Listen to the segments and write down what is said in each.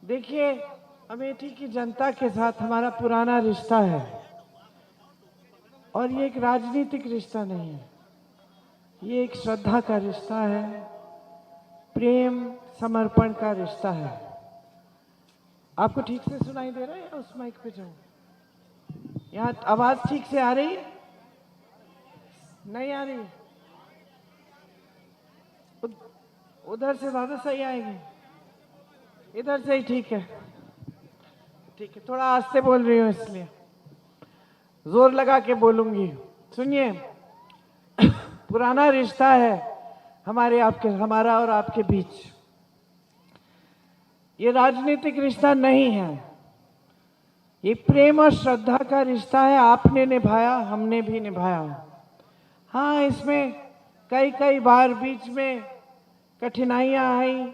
देखिए, अमेठी की जनता के साथ हमारा पुराना रिश्ता है और ये एक राजनीतिक रिश्ता नहीं है। ये एक श्रद्धा का रिश्ता है, प्रेम समर्पण का रिश्ता है। आपको ठीक से सुनाई दे रहा है या उस माइक पे जाऊं? यहाँ आवाज ठीक से आ रही है? नहीं आ रही? उधर से ज्यादा सही आएगी, इधर से ही ठीक है। ठीक है, थोड़ा आस्ते बोल रही हूँ इसलिए जोर लगा के बोलूंगी। सुनिए, पुराना रिश्ता है हमारा और आपके बीच। ये राजनीतिक रिश्ता नहीं है, ये प्रेम और श्रद्धा का रिश्ता है। आपने निभाया, हमने भी निभाया। हाँ, इसमें कई बार बीच में कठिनाइयां आई।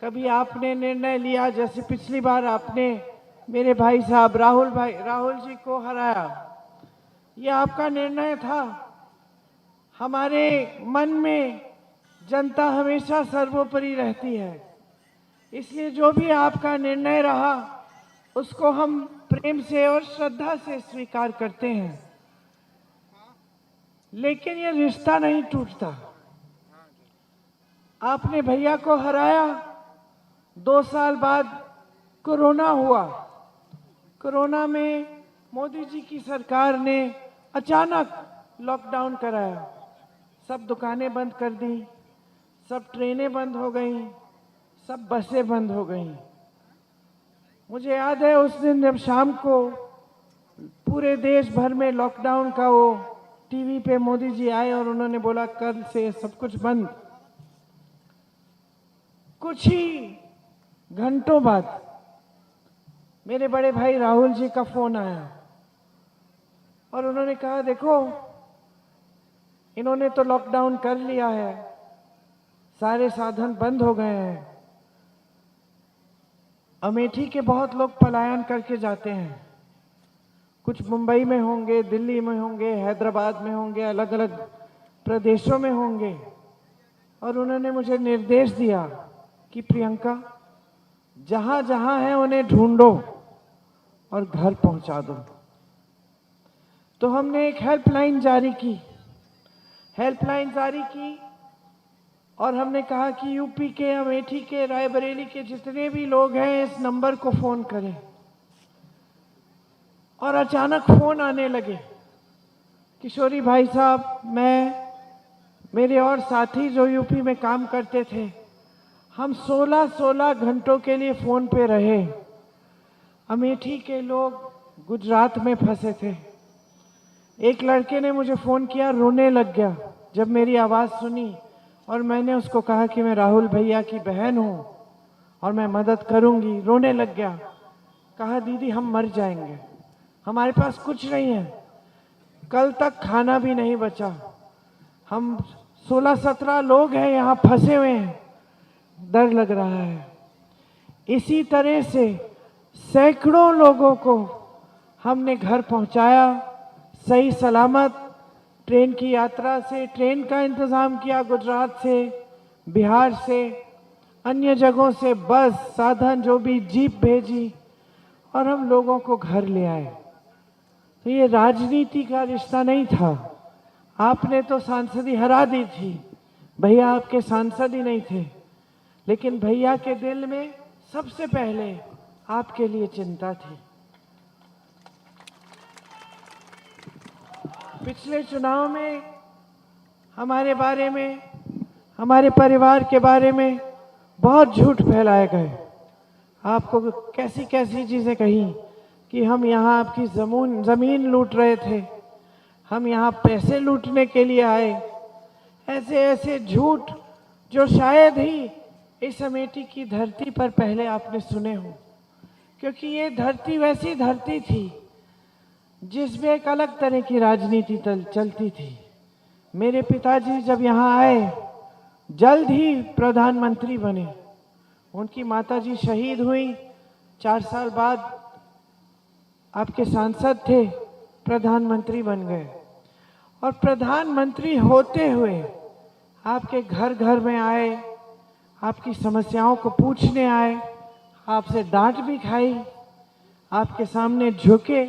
कभी आपने निर्णय लिया, जैसे पिछली बार आपने मेरे भाई साहब राहुल जी को हराया। ये आपका निर्णय था। हमारे मन में जनता हमेशा सर्वोपरि रहती है, इसलिए जो भी आपका निर्णय रहा उसको हम प्रेम से और श्रद्धा से स्वीकार करते हैं। लेकिन ये रिश्ता नहीं टूटता। आपने भैया को हराया, 2 साल बाद कोरोना हुआ। कोरोना में मोदी जी की सरकार ने अचानक लॉकडाउन कराया, सब दुकानें बंद कर दी, सब ट्रेनें बंद हो गई, सब बसें बंद हो गई। मुझे याद है उस दिन जब शाम को पूरे देश भर में लॉकडाउन का वो टीवी पे मोदी जी आए और उन्होंने बोला कल से सब कुछ बंद। कुछ ही घंटों बाद मेरे बड़े भाई राहुल जी का फोन आया और उन्होंने कहा, देखो इन्होंने तो लॉकडाउन कर लिया है, सारे साधन बंद हो गए हैं। अमेठी के बहुत लोग पलायन करके जाते हैं, कुछ मुंबई में होंगे, दिल्ली में होंगे, हैदराबाद में होंगे, अलग अलग प्रदेशों में होंगे। और उन्होंने मुझे निर्देश दिया कि प्रियंका, जहां जहां है उन्हें ढूंढो और घर पहुंचा दो। तो हमने एक हेल्पलाइन जारी की और हमने कहा कि यूपी के, अमेठी के, रायबरेली के जितने भी लोग हैं इस नंबर को फोन करें। और अचानक फोन आने लगे, किशोरी भाई साहब, मेरे और साथी जो यूपी में काम करते थे, हम 16 घंटों के लिए फोन पे रहे। अमेठी के लोग गुजरात में फंसे थे। एक लड़के ने मुझे फोन किया, रोने लग गया जब मेरी आवाज सुनी और मैंने उसको कहा कि मैं राहुल भैया की बहन हूं और मैं मदद करूंगी। रोने लग गया, कहा दीदी हम मर जाएंगे, हमारे पास कुछ नहीं है, कल तक खाना भी नहीं बचा, हम 16-17 लोग हैं यहाँ फंसे हुए हैं, डर लग रहा है। इसी तरह से सैकड़ों लोगों को हमने घर पहुंचाया, सही सलामत। ट्रेन की यात्रा से, ट्रेन का इंतजाम किया, गुजरात से, बिहार से, अन्य जगहों से बस साधन, जो भी जीप भेजी और हम लोगों को घर ले आए। तो ये राजनीति का रिश्ता नहीं था। आपने तो सांसदी हरा दी थी, भैया आपके सांसद ही नहीं थे, लेकिन भैया के दिल में सबसे पहले आपके लिए चिंता थी। पिछले चुनाव में हमारे बारे में, हमारे परिवार के बारे में बहुत झूठ फैलाए गए। आपको कैसी कैसी चीजें कही कि हम यहाँ आपकी जमीन लूट रहे थे, हम यहाँ पैसे लूटने के लिए आए। ऐसे ऐसे झूठ जो शायद ही इस अमेठी की धरती पर पहले आपने सुने हो, क्योंकि ये धरती वैसी धरती थी जिसमें एक अलग तरह की राजनीति चलती थी। मेरे पिताजी जब यहाँ आए, जल्द ही प्रधानमंत्री बने। उनकी माताजी शहीद हुई, 4 साल बाद आपके सांसद थे, प्रधानमंत्री बन गए। और प्रधानमंत्री होते हुए आपके घर घर में आए, आपकी समस्याओं को पूछने आए, आपसे डांट भी खाई, आपके सामने झुके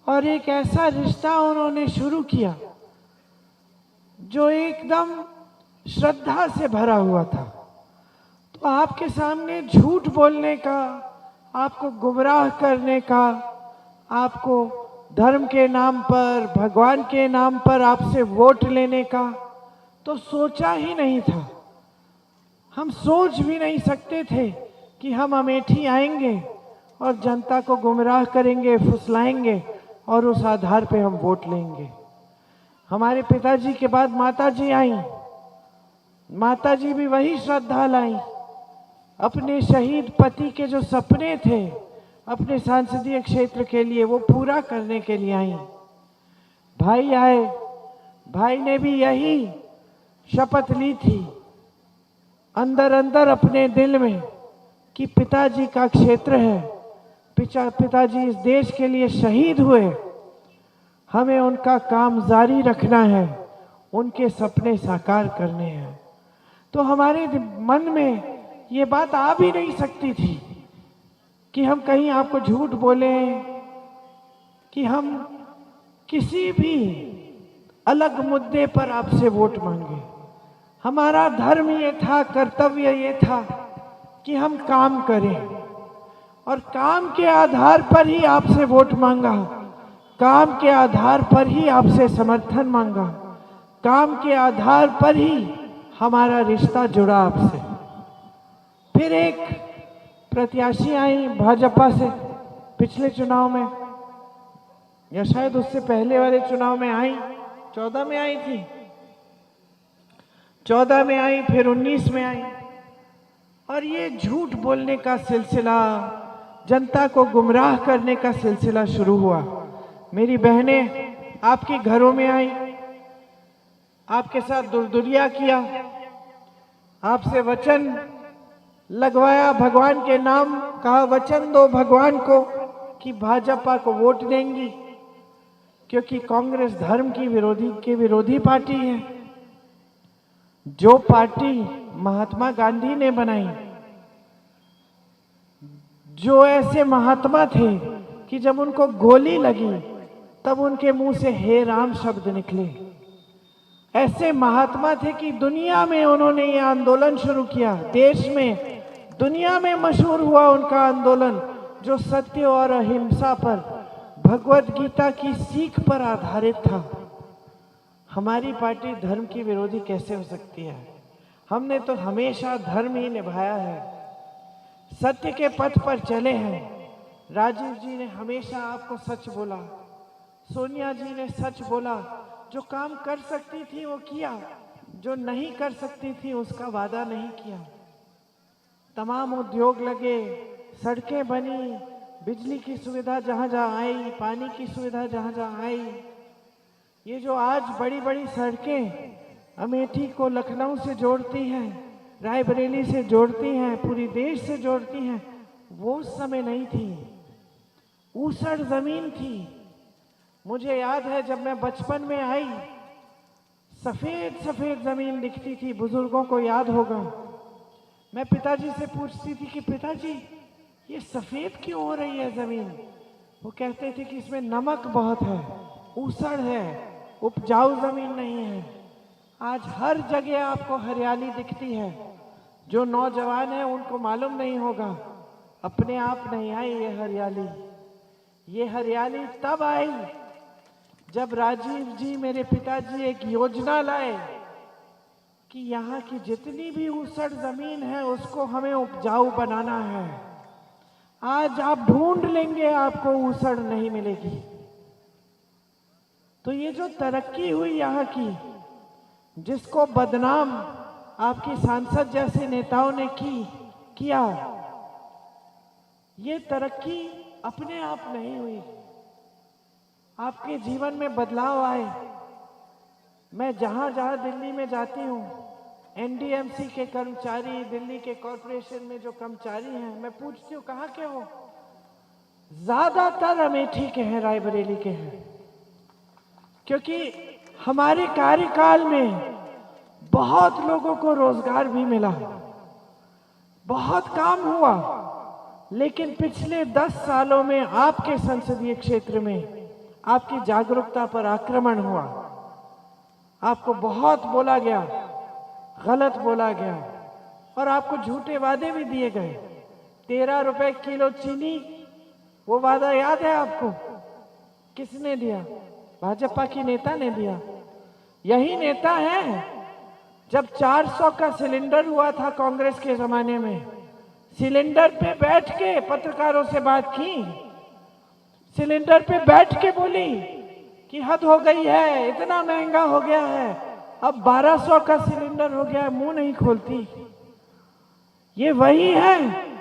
और एक ऐसा रिश्ता उन्होंने शुरू किया जो एकदम श्रद्धा से भरा हुआ था। तो आपके सामने झूठ बोलने का, आपको गुमराह करने का, आपको धर्म के नाम पर, भगवान के नाम पर आपसे वोट लेने का तो सोचा ही नहीं था। हम सोच भी नहीं सकते थे कि हम अमेठी आएंगे और जनता को गुमराह करेंगे, फुसलाएंगे और उस आधार पे हम वोट लेंगे। हमारे पिताजी के बाद माताजी आई। माताजी भी वही श्रद्धा लाई। अपने शहीद पति के जो सपने थे अपने संसदीय क्षेत्र के लिए, वो पूरा करने के लिए आई। भाई आए, भाई ने भी यही शपथ ली थी अंदर अंदर अपने दिल में कि पिताजी का क्षेत्र है, पिताजी इस देश के लिए शहीद हुए, हमें उनका काम जारी रखना है, उनके सपने साकार करने हैं। तो हमारे मन में ये बात आ भी नहीं सकती थी कि हम कहीं आपको झूठ बोलें, कि हम किसी भी अलग मुद्दे पर आपसे वोट मांगे। हमारा धर्म ये था, कर्तव्य ये था कि हम काम करें और काम के आधार पर ही आपसे वोट मांगा, काम के आधार पर ही आपसे समर्थन मांगा, काम के आधार पर ही हमारा रिश्ता जुड़ा आपसे। फिर एक प्रत्याशी आई भाजपा से पिछले चुनाव में, या शायद उससे पहले वाले चुनाव में आई, 14 में आई थी, 14 में आई, फिर 19 में आई। और ये झूठ बोलने का सिलसिला, जनता को गुमराह करने का सिलसिला शुरू हुआ। मेरी बहनें आपके घरों में आई, आपके साथ दुर्दुरिया किया, आपसे वचन लगवाया, भगवान के नाम कहा, वचन दो भगवान को कि भाजपा को वोट देंगी, क्योंकि कांग्रेस धर्म की विरोधी पार्टी है। जो पार्टी महात्मा गांधी ने बनाई, जो ऐसे महात्मा थे कि जब उनको गोली लगी तब उनके मुंह से हे राम शब्द निकले, ऐसे महात्मा थे कि दुनिया में उन्होंने ये आंदोलन शुरू किया, देश में, दुनिया में मशहूर हुआ उनका आंदोलन, जो सत्य और अहिंसा पर, भगवत गीता की सीख पर आधारित था। हमारी पार्टी धर्म की विरोधी कैसे हो सकती है? हमने तो हमेशा धर्म ही निभाया है, सत्य के पथ पर चले हैं। राजीव जी ने हमेशा आपको सच बोला, सोनिया जी ने सच बोला, जो काम कर सकती थी वो किया, जो नहीं कर सकती थी उसका वादा नहीं किया। तमाम उद्योग लगे, सड़कें बनी, बिजली की सुविधा जहाँ जहाँ आई, पानी की सुविधा जहाँ जहाँ आई। ये जो आज बड़ी बड़ी सड़कें अमेठी को लखनऊ से जोड़ती हैं, रायबरेली से जोड़ती हैं, पूरी देश से जोड़ती हैं, वो उस समय नहीं थी, ऊसड़ जमीन थी। मुझे याद है जब मैं बचपन में आई, सफेद सफेद जमीन दिखती थी, बुजुर्गों को याद होगा। मैं पिताजी से पूछती थी कि पिताजी ये सफेद क्यों हो रही है जमीन? वो कहते थे कि इसमें नमक बहुत है, ऊसड़ है, उपजाऊ जमीन नहीं है। आज हर जगह आपको हरियाली दिखती है। जो नौजवान है उनको मालूम नहीं होगा, अपने आप नहीं आई ये हरियाली। ये हरियाली तब आई जब राजीव जी, मेरे पिताजी, एक योजना लाए कि यहाँ की जितनी भी ऊसड़ जमीन है उसको हमें उपजाऊ बनाना है। आज आप ढूंढ लेंगे, आपको ऊसड़ नहीं मिलेगी। तो ये जो तरक्की हुई यहाँ की, जिसको बदनाम आपकी सांसद जैसे नेताओं ने किया, ये तरक्की अपने आप नहीं हुई, आपके जीवन में बदलाव आए। मैं जहां जहां दिल्ली में जाती हूँ, एनडीएमसी के कर्मचारी, दिल्ली के कॉरपोरेशन में जो कर्मचारी हैं, मैं पूछती हूँ कहाँ के हो? ज्यादातर अमेठी के हैं, रायबरेली के हैं, क्योंकि हमारे कार्यकाल में बहुत लोगों को रोजगार भी मिला, बहुत काम हुआ। लेकिन पिछले 10 सालों में आपके संसदीय क्षेत्र में आपकी जागरूकता पर आक्रमण हुआ। आपको बहुत बोला गया, गलत बोला गया और आपको झूठे वादे भी दिए गए। 13 रुपए किलो चीनी, वो वादा याद है आपको? किसने दिया? भाजपा की नेता ने दिया। यही नेता है जब 400 का सिलेंडर हुआ था कांग्रेस के जमाने में, सिलेंडर पे बैठ के पत्रकारों से बात की, सिलेंडर पे बैठ के बोली कि हद हो गई है, इतना महंगा हो गया है, अब 1200 का सिलेंडर हो गया है, मुंह नहीं खोलती। ये वही है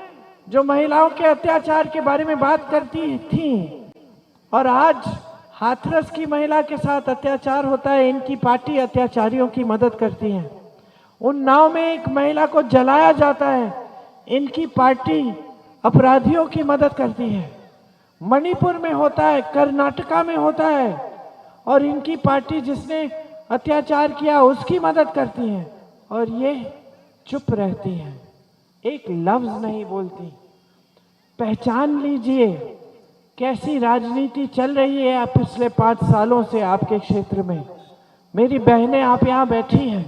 जो महिलाओं के अत्याचार के बारे में बात करती थी और आज हाथरस की महिला के साथ अत्याचार होता है, इनकी पार्टी अत्याचारियों की मदद करती है। उन नाव में एक महिला को जलाया जाता है, इनकी पार्टी अपराधियों की मदद करती है। मणिपुर में होता है, कर्नाटका में होता है और इनकी पार्टी जिसने अत्याचार किया उसकी मदद करती है और ये चुप रहती है, एक लफ्ज नहीं बोलती। पहचान लीजिए कैसी राजनीति चल रही है आप पिछले 5 सालों से आपके क्षेत्र में। मेरी बहनें, आप यहां बैठी हैं,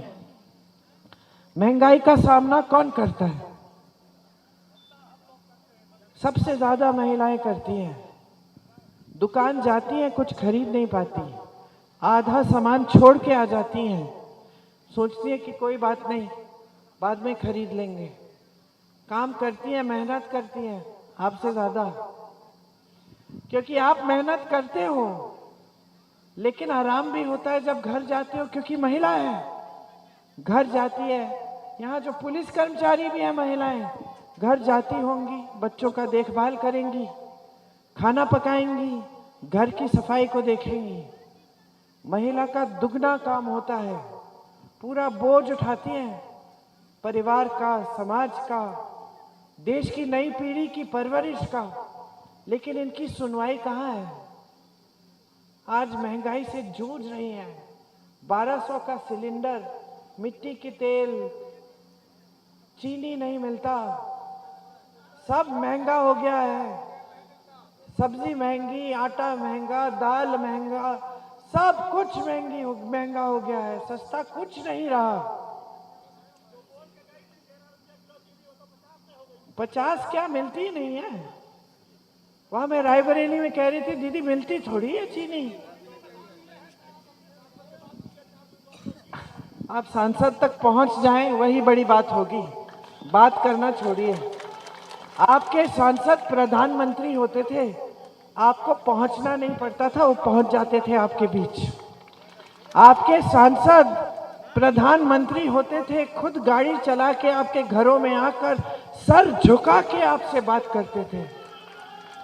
महंगाई का सामना कौन करता है? सबसे ज्यादा महिलाएं करती हैं। दुकान जाती हैं, कुछ खरीद नहीं पाती, आधा सामान छोड़ के आ जाती हैं, सोचती है कि कोई बात नहीं, बाद में खरीद लेंगे। काम करती हैं, मेहनत करती हैं आपसे ज्यादा, क्योंकि आप मेहनत करते हो, लेकिन आराम भी होता है जब घर जाते हो, क्योंकि महिला है, घर जाती है। यहाँ जो पुलिस कर्मचारी भी है महिलाएं, घर जाती होंगी, बच्चों का देखभाल करेंगी, खाना पकाएंगी, घर की सफाई को देखेंगी। महिला का दुगना काम होता है, पूरा बोझ उठाती हैं, परिवार का, समाज का, देश की नई पीढ़ी की परवरिश का। लेकिन इनकी सुनवाई कहाँ है? आज महंगाई से जूझ रही हैं। 1200 का सिलेंडर, मिट्टी की तेल, चीनी नहीं मिलता, सब महंगा हो गया है। सब्जी महंगी, आटा महंगा, दाल महंगा, सब कुछ महंगा हो गया है, सस्ता कुछ नहीं रहा। 50 क्या, मिलती ही नहीं है। वहां मैं रायबरेली में कह रही थी, दीदी मिलती थोड़ी है चीनी। आप सांसद तक पहुंच जाएं, वही बड़ी बात होगी, बात करना छोड़िए। आपके सांसद प्रधानमंत्री होते थे, आपको पहुंचना नहीं पड़ता था, वो पहुंच जाते थे आपके बीच। आपके सांसद प्रधानमंत्री होते थे, खुद गाड़ी चला के आपके घरों में आकर सर झुका के आपसे बात करते थे।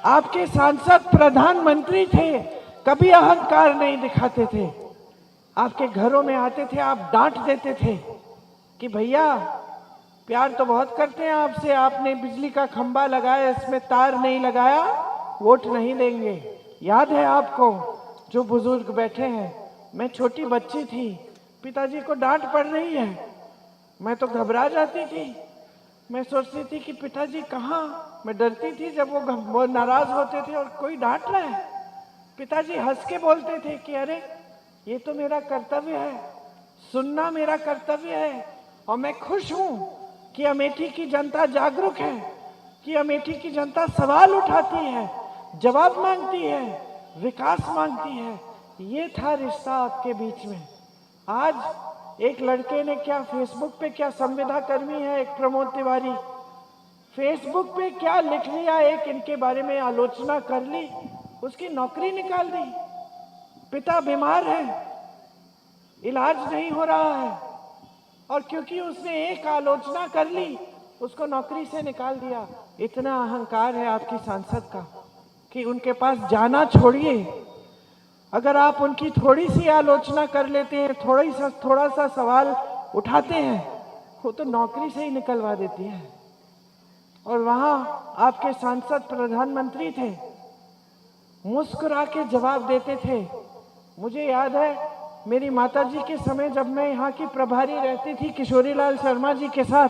आपके सांसद प्रधानमंत्री थे, कभी अहंकार नहीं दिखाते थे। आपके घरों में आते थे, आप डांट देते थे कि भैया प्यार तो बहुत करते हैं आपसे, आपने बिजली का खंभा लगाया, इसमें तार नहीं लगाया, वोट नहीं देंगे। याद है आपको? जो बुजुर्ग बैठे हैं, मैं छोटी बच्ची थी, पिताजी को डांट पड़ रही है, मैं तो घबरा जाती थी। मैं सोचती थी कि पिताजी कहाँ, मैं डरती थी जब वो नाराज होते थे और कोई डांट रहा है। पिताजी हंस के बोलते थे कि अरे ये तो मेरा कर्तव्य है, सुनना मेरा कर्तव्य है। और मैं खुश हूँ कि अमेठी की जनता जागरूक है, कि अमेठी की जनता सवाल उठाती है, जवाब मांगती है, विकास मांगती है। ये था रिश्ता आपके बीच में। आज एक लड़के ने क्या फेसबुक पे, क्या संविदा कर्मी है एक प्रमोद तिवारी, फेसबुक पे क्या लिख लिया, एक इनके बारे में आलोचना कर ली, उसकी नौकरी निकाल दी। पिता बीमार है, इलाज नहीं हो रहा है, और क्योंकि उसने एक आलोचना कर ली, उसको नौकरी से निकाल दिया। इतना अहंकार है आपकी सांसद का कि उनके पास जाना छोड़िए, अगर आप उनकी थोड़ी सी आलोचना कर लेते हैं, थोड़ा सा सवाल उठाते हैं, वो तो नौकरी से ही निकलवा देती है। और वहां आपके सांसद प्रधानमंत्री थे, मुस्कुरा के जवाब देते थे। मुझे याद है मेरी माताजी के समय, जब मैं यहाँ की प्रभारी रहती थी किशोरी लाल शर्मा जी के साथ,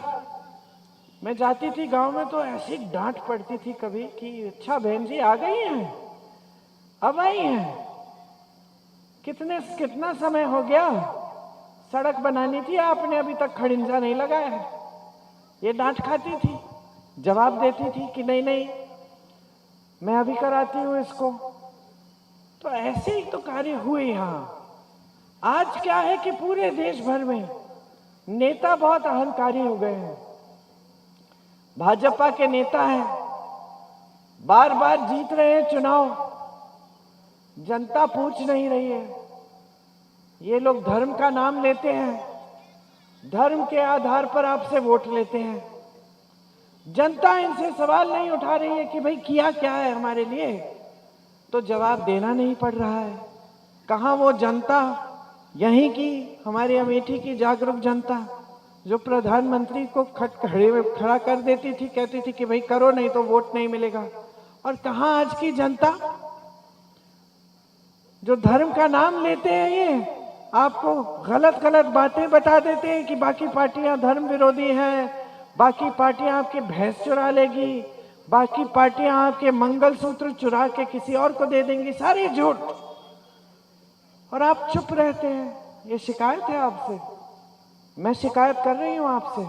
मैं जाती थी गांव में तो ऐसी डांट पड़ती थी कभी कि अच्छा बहन जी आ गई हैं, अब आई हैं, कितना समय हो गया, सड़क बनानी थी आपने, अभी तक खड़िंजा नहीं लगाया है। ये डांट खाती थी, जवाब देती थी कि नहीं नहीं मैं अभी कराती हूं इसको। तो ऐसे ही तो कार्य हुए यहाँ। आज क्या है कि पूरे देश भर में नेता बहुत अहंकारी हो गए हैं। भाजपा के नेता हैं, बार बार जीत रहे हैं चुनाव, जनता पूछ नहीं रही है। ये लोग धर्म का नाम लेते हैं, धर्म के आधार पर आपसे वोट लेते हैं। जनता इनसे सवाल नहीं उठा रही है कि भाई किया क्या है हमारे लिए, तो जवाब देना नहीं पड़ रहा है। कहाँ वो जनता, यहीं की हमारे अमेठी की जागरूक जनता जो प्रधानमंत्री को खड़ा कर देती थी, कहती थी कि भाई करो नहीं तो वोट नहीं मिलेगा। और कहाँ आज की जनता जो धर्म का नाम लेते हैं, ये आपको गलत गलत बातें बता देते हैं कि बाकी पार्टियां धर्म विरोधी हैं, बाकी पार्टियां आपके भैंस चुरा लेगी, बाकी पार्टियां आपके मंगलसूत्र चुरा के किसी और को दे देंगी, सारे झूठ। और आप चुप रहते हैं। ये शिकायत है आपसे, मैं शिकायत कर रही हूं आपसे।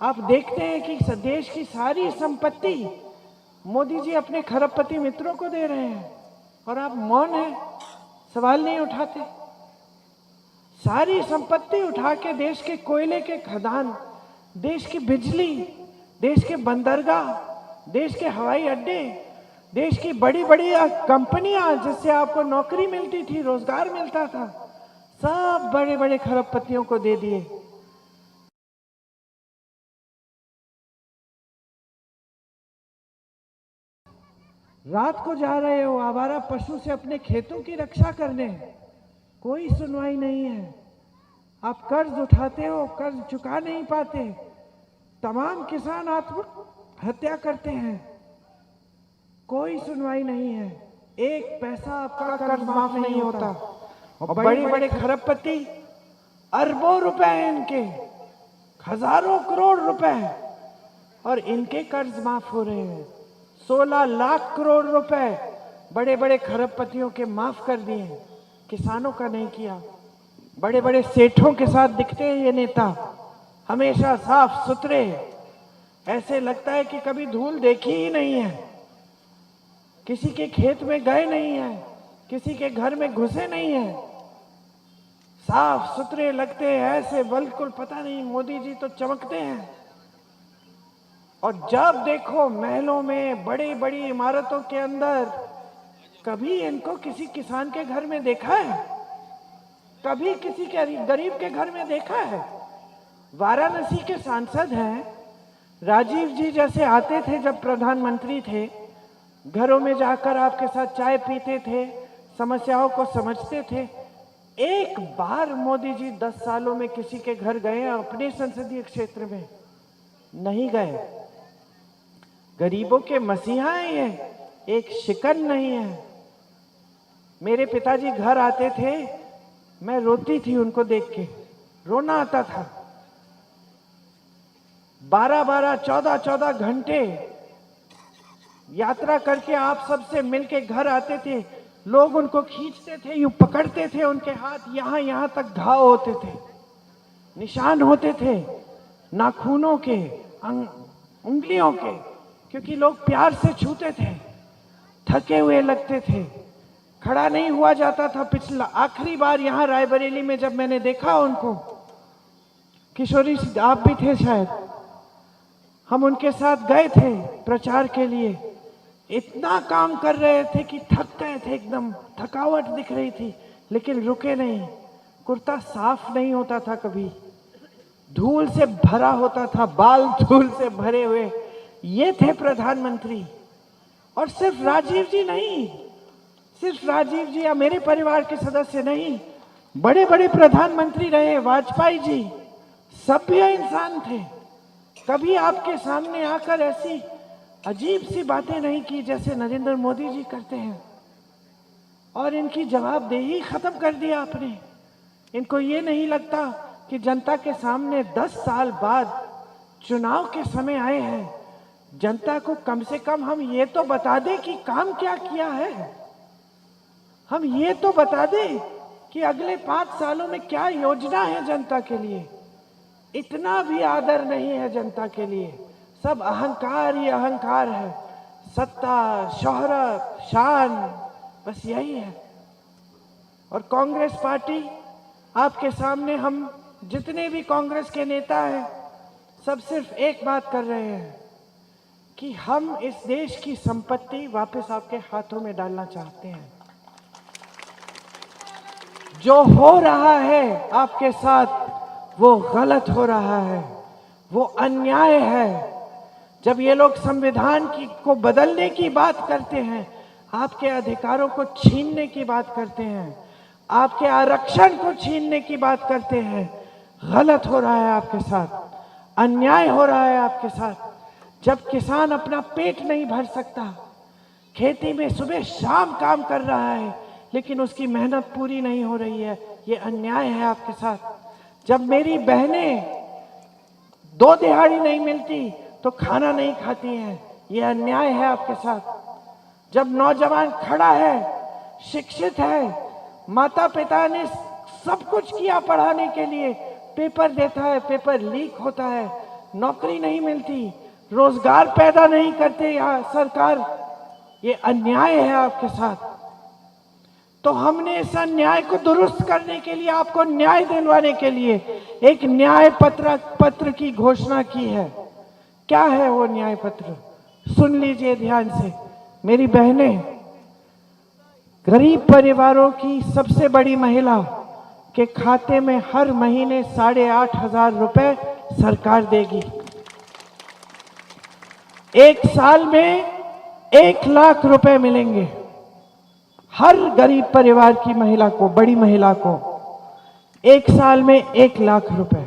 आप देखते हैं कि देश की सारी संपत्ति मोदी जी अपने खरबपति मित्रों को दे रहे हैं और आप मौन हैं, सवाल नहीं उठाते। सारी संपत्ति उठा के देश के कोयले के खदान, देश की बिजली, देश के बंदरगाह, देश के हवाई अड्डे, देश की बड़ी बड़ी कंपनियां जिससे आपको नौकरी मिलती थी, रोजगार मिलता था, सब बड़े बड़े खरबपतियों को दे दिए। रात को जा रहे हो आवारा पशु से अपने खेतों की रक्षा करने, कोई सुनवाई नहीं है। आप कर्ज उठाते हो, कर्ज चुका नहीं पाते, तमाम किसान आत्महत्या करते हैं, कोई सुनवाई नहीं है। एक पैसा आपका कर्ज माफ नहीं होता। और बड़े बड़े खरबपति, अरबों रुपए इनके, हजारों करोड़ रुपए, और इनके कर्ज माफ हो रहे हैं। 16 लाख करोड़ रुपए बड़े बड़े खरबपतियों के माफ कर दिए, किसानों का नहीं किया। बड़े बड़े सेठों के साथ दिखते हैं ये नेता, हमेशा साफ सुथरे, ऐसे लगता है कि कभी धूल देखी ही नहीं है, किसी के खेत में गए नहीं है, किसी के घर में घुसे नहीं है, साफ सुथरे लगते हैं ऐसे, बिल्कुल पता नहीं मोदी जी तो चमकते हैं। और जब देखो महलों में, बड़ी बड़ी इमारतों के अंदर, कभी इनको किसी किसान के घर में देखा है? कभी किसी के गरीब के घर में देखा है? वाराणसी के सांसद हैं राजीव जी, जैसे आते थे जब प्रधानमंत्री थे, घरों में जाकर आपके साथ चाय पीते थे, समस्याओं को समझते थे। एक बार मोदी जी 10 सालों में किसी के घर गए अपने संसदीय क्षेत्र में? नहीं गए। गरीबों के मसीहा हैं ये, एक शिकन नहीं है। मेरे पिताजी घर आते थे, मैं रोती थी उनको देख के, रोना आता था। 12-12, 14-14 घंटे यात्रा करके आप सबसे मिलके घर आते थे। लोग उनको खींचते थे, यूं पकड़ते थे, उनके हाथ यहां यहां तक घाव होते थे, निशान होते थे नाखूनों के, उंगलियों के, क्योंकि लोग प्यार से छूते थे, थके हुए लगते थे, खड़ा नहीं हुआ जाता था। पिछला आखिरी बार यहां रायबरेली में जब मैंने देखा उनको, किशोरी आप भी थे शायद, हम उनके साथ गए थे प्रचार के लिए। इतना काम कर रहे थे कि थक गए थे, एकदम थकावट दिख रही थी, लेकिन रुके नहीं। कुर्ता साफ नहीं होता था कभी, धूल से भरा होता था, बाल धूल से भरे हुए। ये थे प्रधानमंत्री। और सिर्फ राजीव जी नहीं, सिर्फ राजीव जी या मेरे परिवार के सदस्य नहीं, बड़े बड़े प्रधानमंत्री रहे, वाजपेयी जी, सभ्य इंसान थे। कभी आपके सामने आकर ऐसी अजीब सी बातें नहीं की जैसे नरेंद्र मोदी जी करते हैं। और इनकी जवाबदेही खत्म कर दिया आपने। इनको ये नहीं लगता कि जनता के सामने 10 साल बाद चुनाव के समय आए हैं, जनता को कम से कम हम ये तो बता दें कि काम क्या किया है। हम ये तो बता दें कि अगले 5 सालों में क्या योजना है जनता के लिए। इतना भी आदर नहीं है जनता के लिए, सब अहंकार ही अहंकार है, सत्ता, शोहरत, शान, बस यही है। और कांग्रेस पार्टी, आपके सामने हम जितने भी कांग्रेस के नेता हैं, सब सिर्फ एक बात कर रहे हैं कि हम इस देश की संपत्ति वापस आपके हाथों में डालना चाहते हैं। जो हो रहा है आपके साथ वो गलत हो रहा है, वो अन्याय है। जब ये लोग संविधान को बदलने की बात करते हैं, आपके अधिकारों को छीनने की बात करते हैं, आपके आरक्षण को छीनने की बात करते हैं, गलत हो रहा है आपके साथ, अन्याय हो रहा है आपके साथ। जब किसान अपना पेट नहीं भर सकता, खेती में सुबह शाम काम कर रहा है, लेकिन उसकी मेहनत पूरी नहीं हो रही है, ये अन्याय है आपके साथ। जब मेरी बहनें 2 दिहाड़ी नहीं मिलती तो खाना नहीं खाती हैं, ये अन्याय है आपके साथ। जब नौजवान खड़ा है, शिक्षित है, माता पिता ने सब कुछ किया पढ़ाने के लिए, पेपर देता है, पेपर लीक होता है, नौकरी नहीं मिलती, रोजगार पैदा नहीं करते यहाँ सरकार, ये अन्याय है आपके साथ। तो हमने इस अन्याय को दुरुस्त करने के लिए, आपको न्याय दिलवाने के लिए एक न्याय पत्र की घोषणा की है। क्या है वो न्याय पत्र? सुन लीजिए ध्यान से। मेरी बहनें, गरीब परिवारों की सबसे बड़ी महिला के खाते में हर महीने 8,500 रुपए सरकार देगी। 1 साल में 1 लाख रुपए मिलेंगे हर गरीब परिवार की महिला को, बड़ी महिला को 1 साल में 1 लाख रुपए।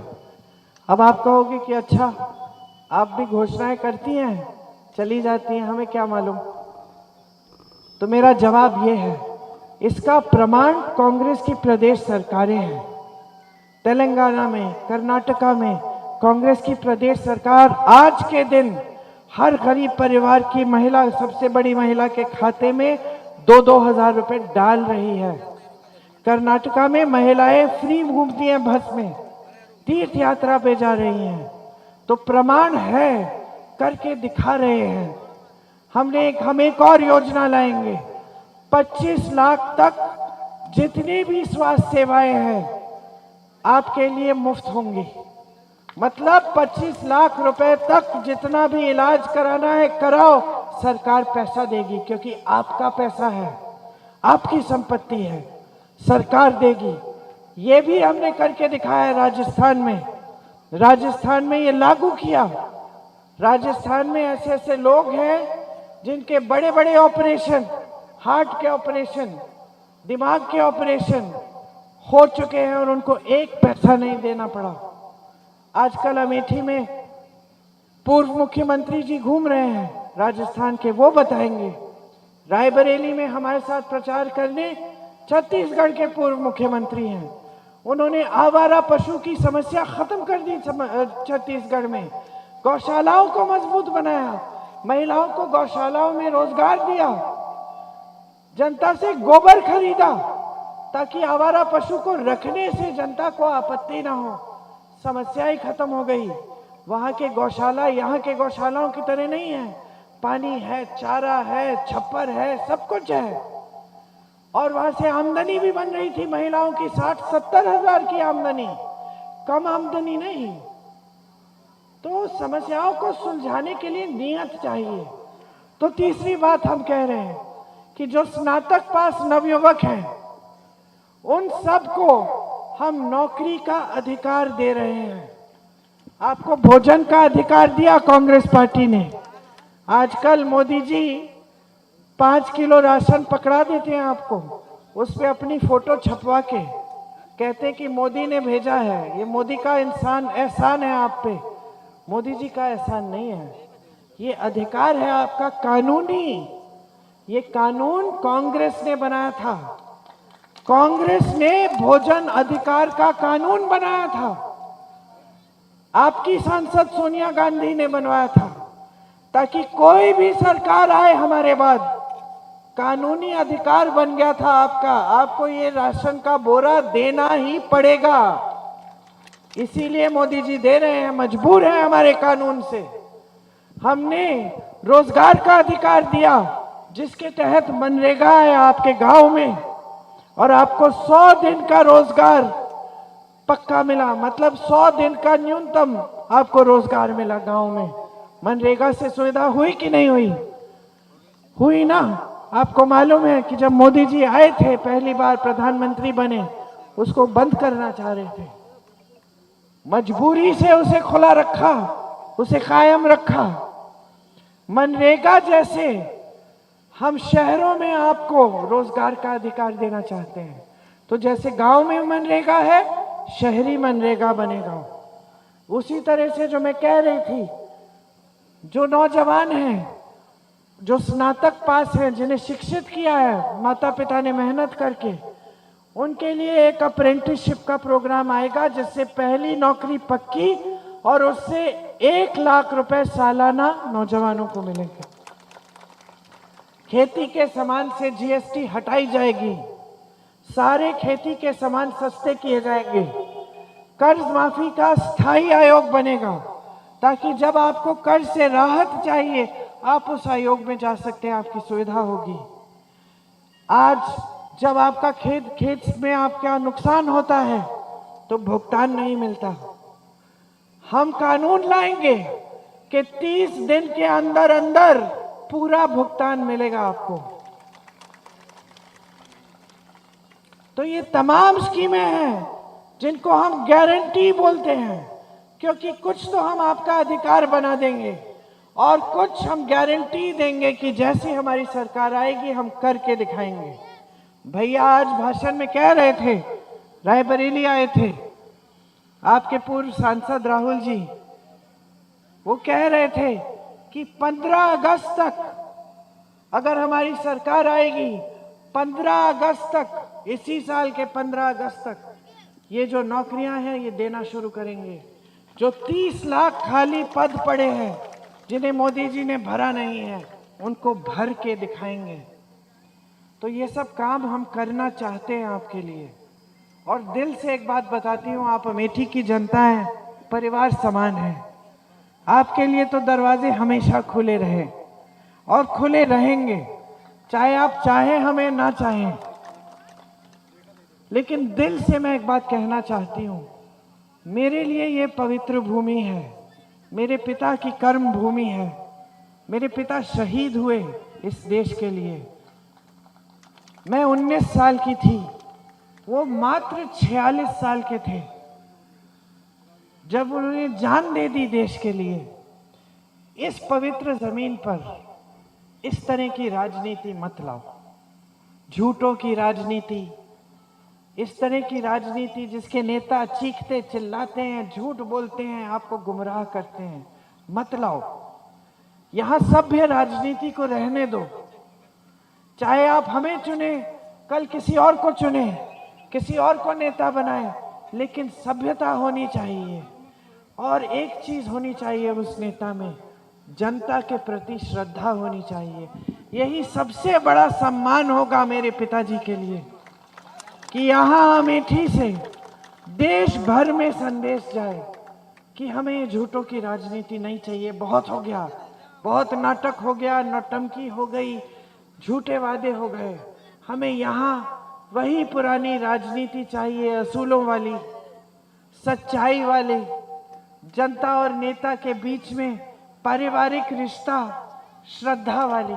अब आप कहोगे कि अच्छा, आप भी घोषणाएं करती हैं, चली जाती हैं, हमें क्या मालूम। तो मेरा जवाब ये है, इसका प्रमाण कांग्रेस की प्रदेश सरकारें हैं। तेलंगाना में, कर्नाटका में कांग्रेस की प्रदेश सरकार आज के दिन हर गरीब परिवार की महिला, सबसे बड़ी महिला के खाते में 2-2 हजार रुपए डाल रही है। कर्नाटका में महिलाएं फ्री घूमती हैं, बस में तीर्थ यात्रा पे जा रही हैं। तो प्रमाण है, करके दिखा रहे हैं। हम एक और योजना लाएंगे, 25 लाख तक जितनी भी स्वास्थ्य सेवाएं हैं आपके लिए मुफ्त होंगी। मतलब 25 लाख रुपए तक जितना भी इलाज कराना है कराओ, सरकार पैसा देगी, क्योंकि आपका पैसा है, आपकी संपत्ति है, सरकार देगी। ये भी हमने करके दिखाया राजस्थान में। राजस्थान में ये लागू किया। राजस्थान में ऐसे ऐसे लोग हैं जिनके बड़े बड़े ऑपरेशन, हार्ट के ऑपरेशन, दिमाग के ऑपरेशन हो चुके हैं और उनको 1 पैसा नहीं देना पड़ा। आजकल अमेठी में पूर्व मुख्यमंत्री जी घूम रहे हैं राजस्थान के, वो बताएंगे। रायबरेली में हमारे साथ प्रचार करने छत्तीसगढ़ के पूर्व मुख्यमंत्री हैं, उन्होंने आवारा पशु की समस्या खत्म कर दी छत्तीसगढ़ में। गौशालाओं को मजबूत बनाया, महिलाओं को गौशालाओं में रोजगार दिया, जनता से गोबर खरीदा ताकि आवारा पशु को रखने से जनता को आपत्ति ना हो, समस्या ही खत्म हो गई। वहां के गौशाला यहाँ के गौशालाओं की तरह नहीं है, पानी है, चारा है, छप्पर है, सब कुछ है। और वहां से आमदनी भी बन रही थी महिलाओं की, 60-70 हजार की आमदनी, कम आमदनी नहीं। तो समस्याओं को सुलझाने के लिए नियत चाहिए। तो तीसरी बात हम कह रहे हैं कि जो स्नातक पास नवयुवक हैं, उन सबको हम नौकरी का अधिकार दे रहे हैं। आपको भोजन का अधिकार दिया कांग्रेस पार्टी ने। आजकल मोदी जी 5 किलो राशन पकड़ा देते हैं आपको, उस पे अपनी फोटो छपवा के कहते हैं कि मोदी ने भेजा है। ये मोदी का एहसान है आप पे, मोदी जी का एहसान नहीं है। ये अधिकार है आपका कानूनी। ये कानून कांग्रेस ने बनाया था, कांग्रेस ने भोजन अधिकार का कानून बनाया था। आपकी सांसद सोनिया गांधी ने बनवाया था, ताकि कोई भी सरकार आए हमारे बाद, कानूनी अधिकार बन गया था आपका, आपको ये राशन का बोरा देना ही पड़ेगा। इसीलिए मोदी जी दे रहे हैं, मजबूर हैं हमारे कानून से। हमने रोजगार का अधिकार दिया, जिसके तहत मनरेगा है आपके गांव में, और आपको 100 दिन का रोजगार पक्का मिला, मतलब 100 दिन का न्यूनतम आपको रोजगार मिला गांव में। मनरेगा से सुविधा हुई कि नहीं हुई? हुई ना। आपको मालूम है कि जब मोदी जी आए थे, पहली बार प्रधानमंत्री बने, उसको बंद करना चाह रहे थे, मजबूरी से उसे खुला रखा, उसे कायम रखा। मनरेगा जैसे हम शहरों में आपको रोजगार का अधिकार देना चाहते हैं, तो जैसे गांव में मनरेगा है, शहरी मनरेगा बनेगा। उसी तरह से जो मैं कह रही थी, जो नौजवान हैं, जो स्नातक पास हैं, जिन्हें शिक्षित किया है माता पिता ने मेहनत करके, उनके लिए एक अप्रेंटिसशिप का प्रोग्राम आएगा, जिससे पहली नौकरी पक्की और उससे 1 लाख रुपए सालाना नौजवानों को मिलेंगे। खेती के सामान से जीएसटी हटाई जाएगी, सारे खेती के सामान सस्ते किए जाएंगे, कर्ज माफी का स्थायी आयोग बनेगा, ताकि जब आपको कर्ज से राहत चाहिए आप उस आयोग में जा सकते हैं, आपकी सुविधा होगी। आज जब आपका खेत में आपका नुकसान होता है तो भुगतान नहीं मिलता। हम कानून लाएंगे कि 30 दिन के अंदर अंदर पूरा भुगतान मिलेगा आपको। तो ये तमाम स्कीमें हैं जिनको हम गारंटी बोलते हैं, क्योंकि कुछ तो हम आपका अधिकार बना देंगे और कुछ हम गारंटी देंगे कि जैसी हमारी सरकार आएगी हम करके दिखाएंगे। भैया आज भाषण में कह रहे थे, रायबरेली आए थे आपके पूर्व सांसद राहुल जी, वो कह रहे थे कि 15 अगस्त तक अगर हमारी सरकार आएगी, 15 अगस्त तक, इसी साल के 15 अगस्त तक ये जो नौकरियां हैं ये देना शुरू करेंगे। जो 30 लाख खाली पद पड़े हैं जिन्हें मोदी जी ने भरा नहीं है, उनको भर के दिखाएंगे। तो ये सब काम हम करना चाहते हैं आपके लिए। और दिल से एक बात बताती हूँ, आप अमेठी की जनता है, परिवार समान है। आपके लिए तो दरवाजे हमेशा खुले रहे और खुले रहेंगे, चाहे आप चाहें हमें ना चाहें। लेकिन दिल से मैं एक बात कहना चाहती हूँ, मेरे लिए ये पवित्र भूमि है, मेरे पिता की कर्म भूमि है। मेरे पिता शहीद हुए इस देश के लिए। मैं 19 साल की थी, वो मात्र 46 साल के थे जब उन्होंने जान दे दी देश के लिए। इस पवित्र जमीन पर इस तरह की राजनीति मत लाओ, झूठों की राजनीति, इस तरह की राजनीति जिसके नेता चीखते चिल्लाते हैं, झूठ बोलते हैं, आपको गुमराह करते हैं, मत लाओ। यहां सभ्य राजनीति को रहने दो। चाहे आप हमें चुने, कल किसी और को चुने, किसी और को नेता बनाए, लेकिन सभ्यता होनी चाहिए। और एक चीज होनी चाहिए उस नेता में, जनता के प्रति श्रद्धा होनी चाहिए। यही सबसे बड़ा सम्मान होगा मेरे पिताजी के लिए कि यहाँ अमेठी से देश भर में संदेश जाए कि हमें ये झूठों की राजनीति नहीं चाहिए। बहुत हो गया, बहुत नाटक हो गया, नौटंकी हो गई, झूठे वादे हो गए। हमें यहाँ वही पुरानी राजनीति चाहिए, असूलों वाली, सच्चाई वाली, जनता और नेता के बीच में पारिवारिक रिश्ता, श्रद्धा वाली।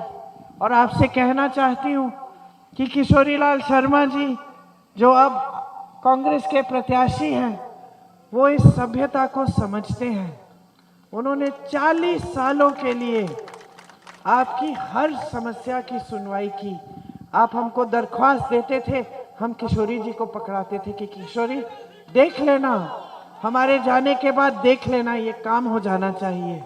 और आपसे कहना चाहती हूँ कि किशोरीलाल शर्मा जी जो अब कांग्रेस के प्रत्याशी हैं, वो इस सभ्यता को समझते हैं। उन्होंने 40 सालों के लिए आपकी हर समस्या की सुनवाई की। आप हमको दरख्वास्त देते थे, हम किशोरी जी को पकड़ाते थे कि किशोरी देख लेना, हमारे जाने के बाद देख लेना, ये काम हो जाना चाहिए।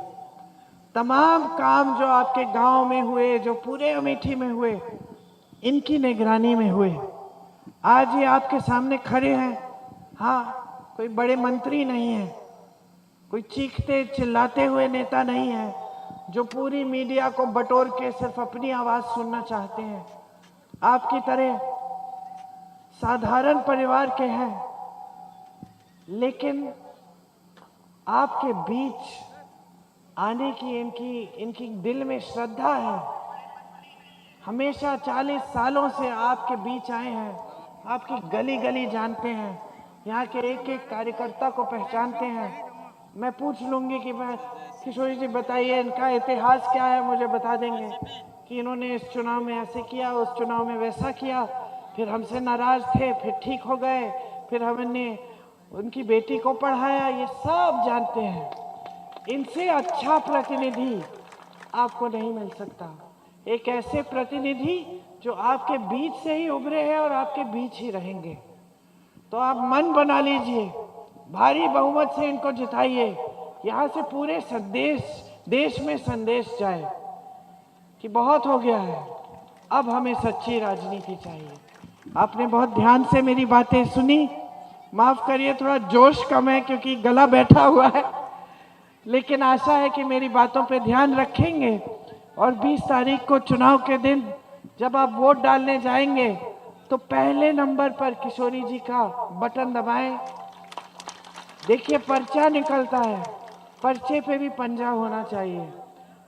तमाम काम जो आपके गांव में हुए, जो पूरे अमेठी में हुए, इनकी निगरानी में हुए। आज ये आपके सामने खड़े हैं। हाँ, कोई बड़े मंत्री नहीं हैं, कोई चीखते चिल्लाते हुए नेता नहीं है जो पूरी मीडिया को बटोर के सिर्फ अपनी आवाज सुनना चाहते हैं। आपकी तरह साधारण परिवार के हैं, लेकिन आपके बीच आने की इनकी दिल में श्रद्धा है। हमेशा 40 सालों से आपके बीच आए हैं, आपकी गली गली जानते हैं, यहाँ के एक एक कार्यकर्ता को पहचानते हैं। मैं पूछ लूँगी कि मैं किशोरी जी बताइए इनका इतिहास क्या है, मुझे बता देंगे कि इन्होंने इस चुनाव में ऐसे किया, उस चुनाव में वैसा किया, फिर हमसे नाराज थे, फिर ठीक हो गए, फिर हमने उनकी बेटी को पढ़ाया, ये सब जानते हैं। इनसे अच्छा प्रतिनिधि आपको नहीं मिल सकता। एक ऐसे प्रतिनिधि जो आपके बीच से ही उभरे हैं और आपके बीच ही रहेंगे। तो आप मन बना लीजिए, भारी बहुमत से इनको जिताइए। यहाँ से पूरे देश में संदेश जाए कि बहुत हो गया है, अब हमें सच्ची राजनीति चाहिए। आपने बहुत ध्यान से मेरी बातें सुनी, माफ करिए थोड़ा जोश कम है क्योंकि गला बैठा हुआ है, लेकिन आशा है कि मेरी बातों पे ध्यान रखेंगे और 20 तारीख को चुनाव के दिन जब आप वोट डालने जाएंगे तो पहले नंबर पर किशोरी जी का बटन दबाएं। देखिए पर्चा निकलता है, पर्चे पे भी पंजा होना चाहिए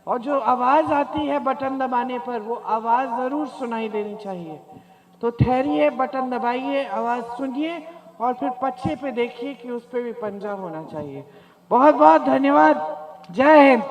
और जो आवाज आती है बटन दबाने पर वो आवाज जरूर सुनाई देनी चाहिए। तो ठहरिए, बटन दबाइए, आवाज सुनिए और फिर पर्चे पे देखिए कि उस पे भी पंजा होना चाहिए। बहुत बहुत धन्यवाद। जय हिंद।